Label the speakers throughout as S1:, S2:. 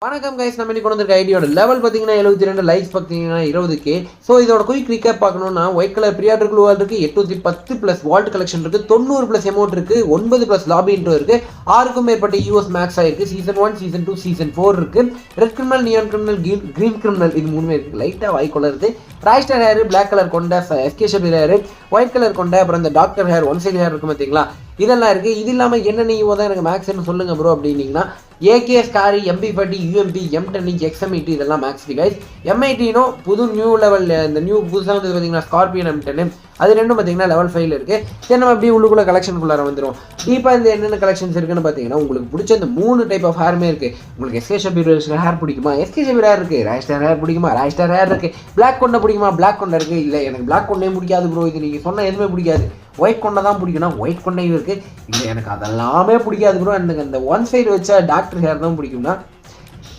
S1: வணக்கம் கைஸ், நம்ம இன்னைக்கு கொண்டு வந்திருக்க ஐடியோட லெவல் பார்த்தீங்கன்னா 72 லைக்ஸ் பார்த்தீங்கன்னா 20K. ஸோ இதோட குயிக் ரீகேப் பார்க்கணும்னா ஒயிட் கலர் ப்ரியாடர் க்ளூவால் இருக்குது, 810 ப்ளஸ் வால்ட் கலெக்ஷன் இருக்குது, 90 ப்ளஸ் எமௌண்ட் இருக்குது, 9 ப்ளஸ் லாபி இன்ட்ரோ இருக்குது, 6க்கும் மேற்பட்ட யூஎஸ் மேக்ஸ் ஆயிருக்கு, சீசன் 1 சீசன் 2 சீசன் 4 இருக்குது, red criminal, neon criminal, green criminal, இது மூணுமே இருக்குது. லைட்டாக வாய்க்குள்ள இருக்குது. ராய்ஸ்டர் ஹேர், பிளாக் கலர் கொண்ட SK Shabir hair, white colour கொண்ட அப்புறம் இந்த doctor hair, one side hair இருக்கும் பார்த்தீங்களா, இதெல்லாம் இருக்குது. இது இல்லாமல் என்ன நீங்கள் தான் எனக்கு மேக்ஸ்ன்னு சொல்லுங்கள் ப்ரோ அப்படின்னீங்கன்னா AK scary, MP40, UMP, M10, XM80 இதெல்லாம் மேக்ஸ் கைஸ். M80 புது நியூ லெவல், இந்த நியூ புதுசாக வந்து பார்த்தீங்கன்னா ஸ்கார்பியன் M10 அது ரெண்டும் பார்த்தீங்கன்னா லெவல் 5 இருக்குது. சரி, நம்ம அப்படியே உள்ளுக்குள்ளே கலெக்ஷனுக்குள்ளார வந்துடும். இப்போ இந்த என்னென்ன கலெக்ஷன்ஸ் இருக்குன்னு பார்த்தீங்கன்னா உங்களுக்கு பிடிச்ச இந்த 3 டைப் ஆஃப் ஹேருமே இருக்குது. உங்களுக்கு எஸ்கே ஷபீர் ஹேர் பிடிக்குமா, எஸ்கே ஷபீர் ஹேர் இருக்குது. ராய்ஸ்டர் ஹேர் பிடிக்குமா, ராய்ஸ்டர் ஹேர் இருக்குது. பிளாக் கொண்ட பிடிக்குமா, பிளாக் கொண்ட இருக்குது. இல்லை எனக்கு பிளாக் கொண்டே பிடிக்காது ப்ரோ, இது நீங்கள் சொன்னால் எதுவுமே பிடிக்காது. ஒயிட் கொண்டை தான் பிடிக்கும்னா ஒயிட் கொண்டையும் இருக்குது. இல்லை எனக்கு அதெல்லாமே பிடிக்காது ப்ரோ, எனக்கு அந்த ஒன் சைடு வச்சா டாக்டர் ஹேர் தான் பிடிக்கும்னா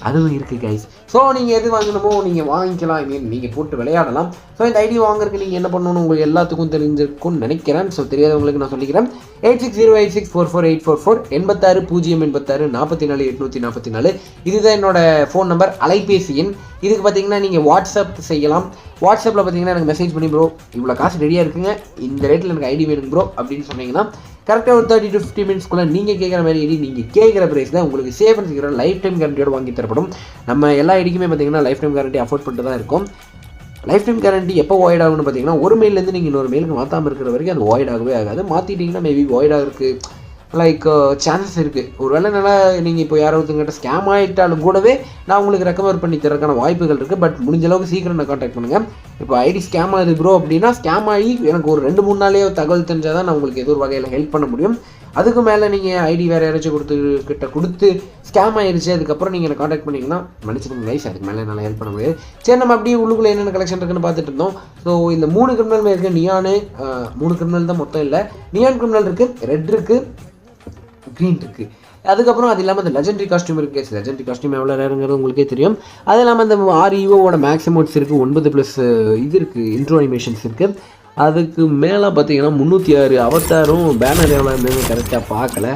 S1: அதுவும் இருக்குது கைஸ். ஸோ நீங்கள் எது வாங்கணுமோ நீங்கள் வாங்கிக்கலாம், ஐ மீன் நீங்கள் போட்டு விளையாடலாம். ஸோ இந்த ஐடி வாங்குறதுக்கு நீங்கள் என்ன பண்ணணும் உங்களுக்கு எல்லாத்துக்கும் தெரிஞ்சிருக்கும்னு நினைக்கிறேன். ஸோ தெரியாதவங்களுக்கு நான் சொல்லிக்கிறேன். 8608644844 86 086 44 844 இதுதான் என்னோட ஃபோன் நம்பர், அலைபேசி எண். இதுக்கு பார்த்தீங்கன்னா நீங்கள் வாட்ஸ்அப் செய்யலாம். வாட்ஸ்அப்பில் பார்த்தீங்கன்னா எனக்கு மெசேஜ் பண்ணி ப்ரோ இவ்வளோ காசு ரெடியாக இருக்குங்க, இந்த ரேட்டில் எனக்கு ஐடி வேணுங்க ப்ரோ அப்படின்னு சொன்னீங்கன்னா கரெக்டாக ஒரு 30 to 50 மினிட்ஸ்க்குள்ளே நீங்கள் கேட்குற மாதிரி ஐடி நீங்கள் கேட்குற ப்ரைஸில் உங்களுக்கு சேஃப் அண்ட் சீக்கிரம் லைஃப் டைம் கேரண்டியோடு வாங்கி தரப்படும். நம்ம எல்லா ஐடிக்குமே பார்த்தீங்கன்னா லைஃப் டைம் கேரண்டி அஃபோர்ட் பண்ணிட்டு தான் இருக்கும். லைஃப் டைம் கேரண்டி எப்போ வாய்ட் ஆகும்னு பார்த்தீங்கன்னா ஒரு மெயிலேருந்து நீங்கள் இன்னொரு மெயிலுக்கு மாற்றாமல் இருக்கிற வரைக்கும் அது வாய்ட் ஆகவே ஆகாது. மாற்றிட்டிங்கன்னா மேபி வாய்ட் ஆகிறதுக்கு லைக் சான்சஸ் இருக்குது. ஒரு வேளை நல்லா நீங்கள் இப்போ யாராவதுங்கிட்ட ஸ்கேம் ஆகிட்டாலும் கூடவே நான் உங்களுக்கு ரெக்கவர் பண்ணி தரக்கான வாய்ப்புகள் இருக்குது. பட் முடிஞ்ச அளவுக்கு சீக்கிரம் நான் கான்டாக்ட் பண்ணுங்கள். இப்போ ஐடி ஸ்கேம் ஆகுது ப்ரோ அப்படின்னா ஸ்கேம் ஆகி எனக்கு ஒரு 2-3 நாளே தகவல் தெரிஞ்சால் தான் நான் உங்களுக்கு ஏதோ ஒரு வகையில் ஹெல்ப் பண்ண முடியும். அதுக்கு மேலே நீங்கள் ஐடி வேறு யாராச்சும் கொடுத்து ஸ்கேம் ஆயிடுச்சு அதுக்கப்புறம் நீங்கள் என்னை கான்டாக்ட் பண்ணிங்கன்னா மன்னிச்சிடுங்க கைஸ், அதுக்கு மேலே என்னால் ஹெல்ப் பண்ண முடியாது. சரி, நம்ம அப்படியே உள்ளுக்குள்ளே என்னென்ன கலெக்ஷன் இருக்குன்னு பார்த்துட்டு இருந்தோம். ஸோ இந்த 3 கிரிமினல் இருக்குது. நியானு 3 கிரிமினல் தான் மொத்தம் இல்லை. நியான் கிரிமினல் இருக்குது, ரெட் இருக்குது, க்ரீன் இருக்குது. அதுக்கப்புறம் அது இல்லாமல் அந்த லெஜெண்டரி காஸ்டியூம் இருக்குது. லெஜெண்டரி காஸ்டியூம் எவ்வளோ நேரங்கிறது உங்களுக்கே தெரியும். அது இல்லாமல் அந்த 6 EVOவோட மேக்ஸிமோட்ஸ் இருக்குது, 9 ப்ளஸ் இது இருக்குது, இன்ட்ரோ அனிமேஷன்ஸ் இருக்குது. அதுக்கு மேலே பார்த்தீங்கன்னா 306 அவதாரும் பேனர் எவ்வளோ இருந்தது கரெக்டாக பார்க்கல.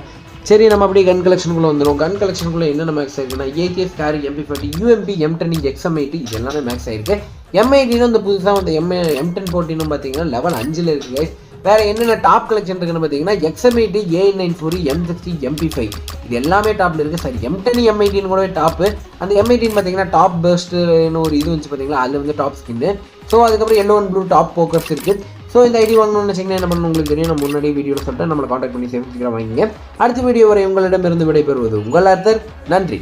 S1: சரி, நம்ம அப்படியே கன் கலெக்ஷனுக்குள்ளே வந்துடும். கன் கலெக்ஷனுக்குள்ளே என்னென்ன மேக்ஸ் ஆயிருக்குன்னா AK scary, MP40, UMP, M10, XM80 இது எல்லாமே மேக்ஸ் ஆயிருக்கு. M80 இந்த புதுசாக வந்து M10 14 பார்த்தீங்கன்னா லெவல் 5 இருக்குது. வேறு என்னென்ன டாப் கலெக்ஷன் இருக்குன்னு பார்த்தீங்கன்னா XM80, A940, M60, MP5 இது எல்லாமே டாப்பில் இருக்குது. சரி, M10 M80 கூடவே டாப்பு. அந்த M18 பார்த்தீங்கன்னா டாப் பெஸ்ட்டுன்னு ஒரு இது வந்து பார்த்தீங்கன்னா அதில் வந்து டாப் ஸ்கின்னு. ஸோ அதுக்கப்புறம் yellow and blue டாப் போக்கர்ஸ் இருக்குது. ஸோ இந்த ஐடி வாங்கணும்னு வச்சிங்கன்னா என்ன பண்ணணும் உங்களுக்கு தெரியும். நான் முன்னாடி வீடியோவில் சொல்லிட்டு நம்மளை கான்டாக்ட் பண்ணி சீக்கிரம் வாங்கிங்க. அடுத்த வீடியோ வரை உங்களிடமிருந்து விடைபெறுவது உங்கள் ஆர்த்தர். நன்றி.